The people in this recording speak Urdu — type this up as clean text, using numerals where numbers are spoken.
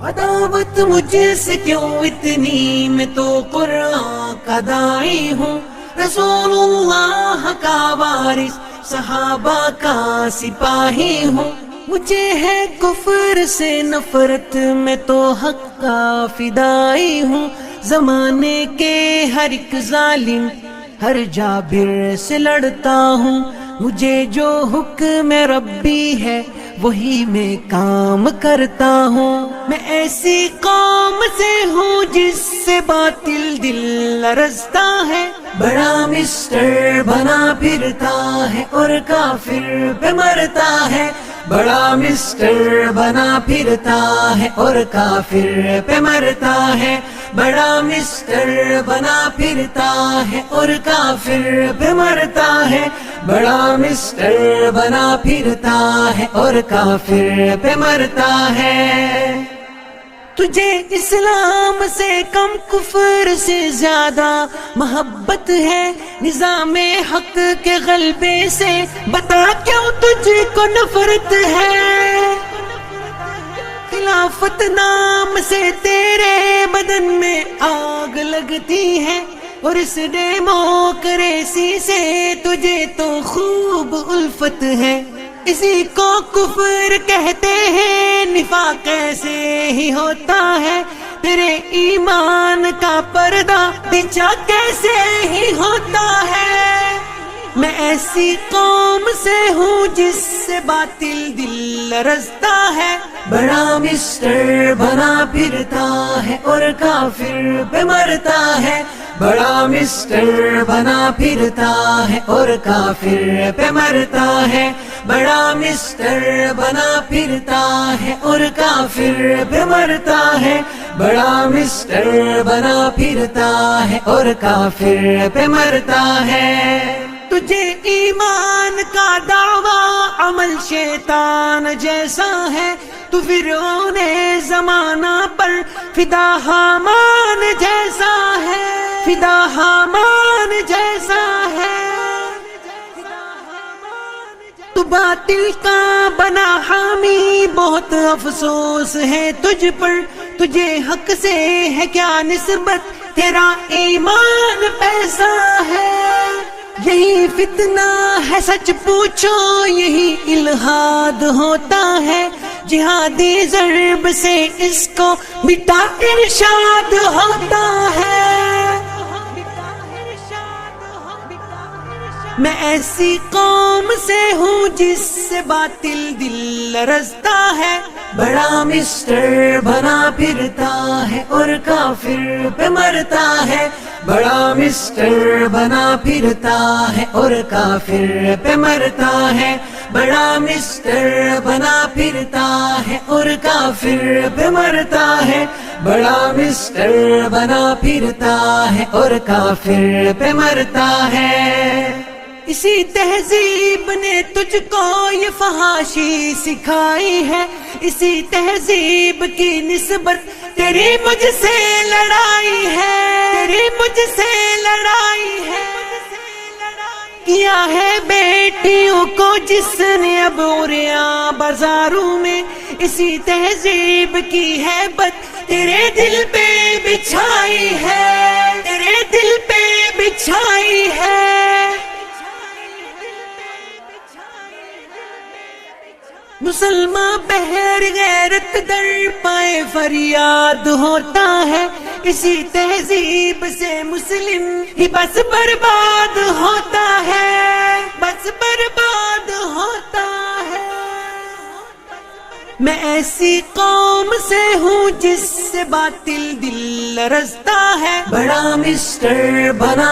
عداوت مجھ سے کیوں اتنی، میں تو قرآن کا داعی ہوں، رسول اللہ کا وارث، صحابہ کا سپاہی ہوں، مجھے ہے کفر سے نفرت، میں تو حق کا فدائی ہوں، زمانے کے ہر ایک ظالم ہر جابر سے لڑتا ہوں، مجھے جو حکم ربی ہے وہی میں کام کرتا ہوں، میں ایسی قوم سے ہوں جس سے باطل دل لرزتا ہے، بڑا مسٹر بنا پھرتا ہے اور کافر پہ مرتا ہے، بڑا مسٹر بنا پھرتا ہے اور کافر پہ مرتا ہے، بڑا مسٹر بنا پھرتا ہے اور کافر پہ مرتا ہے، بڑا مسٹر بنا پھرتا ہے اور کافر پہ مرتا ہے۔ تجھے اسلام سے کم کفر سے زیادہ محبت ہے، نظام حق کے غلبے سے بتا کیوں تجھ کو نفرت ہے، خلافت نام سے تیرے بدن میں آگ لگتی ہے، اور اس ڈیموکریسی سے تجھے تو خوب الفت ہے، اسی کو کفر کہتے ہیں، نفاق ایسے ہی ہوتا ہے، تیرے ایمان کا پردہ بچھا کیسے ہی ہوتا ہے، میں ایسی قوم سے ہوں جس سے باطل دل لرزتا ہے، بڑا مسٹر بنا پھرتا ہے اور کافر پہ مرتا ہے، بڑا مسٹر بنا پھرتا ہے اور کافر پہ مرتا ہے، بڑا مسٹر بنا پھرتا ہے اور کافر پہ مرتا ہے، بڑا مسٹر بنا پھرتا ہے اور کافر پہ مرتا ہے۔ تجھے ایمان کا دعویٰ عمل شیطان جیسا ہے، تو فرعون زمانہ پر فدا حامان جیسا ہے، فدا حامان جیسا ہے، تو باطل کا بنا حامی، بہت افسوس ہے تجھ پر، تجھے حق سے ہے کیا نسبت، تیرا ایمان پیسا ہے، یہی فتنہ ہے سچ پوچھو، یہی الہاد ہوتا ہے، جہادی ضرب سے اس کو مٹا ارشاد ہوتا ہے، میں ایسی قوم سے ہوں جس سے باطل دل لرزتا ہے، بڑا مسٹر بنا پھرتا ہے اور کافر پہ مرتا ہے، بڑا مسٹر بنا پھرتا ہے اور کافر پہ مرتا ہے، بڑا مسٹر بنا پھرتا ہے اور کافر پہ مرتا ہے، بڑا مسٹر بنا پھرتا ہے اور کافر پہ مرتا ہے۔ اسی تہذیب نے تجھ کو یہ فحاشی سکھائی ہے، اسی تہذیب کی نسبت تیری مجھ سے لڑائی ہے، تیری مجھ سے لڑائی ہے، کیا ہے بیٹیوں کو جس نے اب عریاں بازاروں میں، اسی تہذیب کی ہے بت تیرے دل پہ بچھائی ہے، تیرے دل پہ بچھائی ہے، مسلمان بہر غیرت در پائے فریاد ہوتا ہے، اسی تہذیب سے مسلم ہی بس برباد ہوتا ہے، بس برباد ہوتا ہے، میں ایسی قوم سے ہوں جس سے باطل دل لرزتا ہے، بڑا مسٹر بنا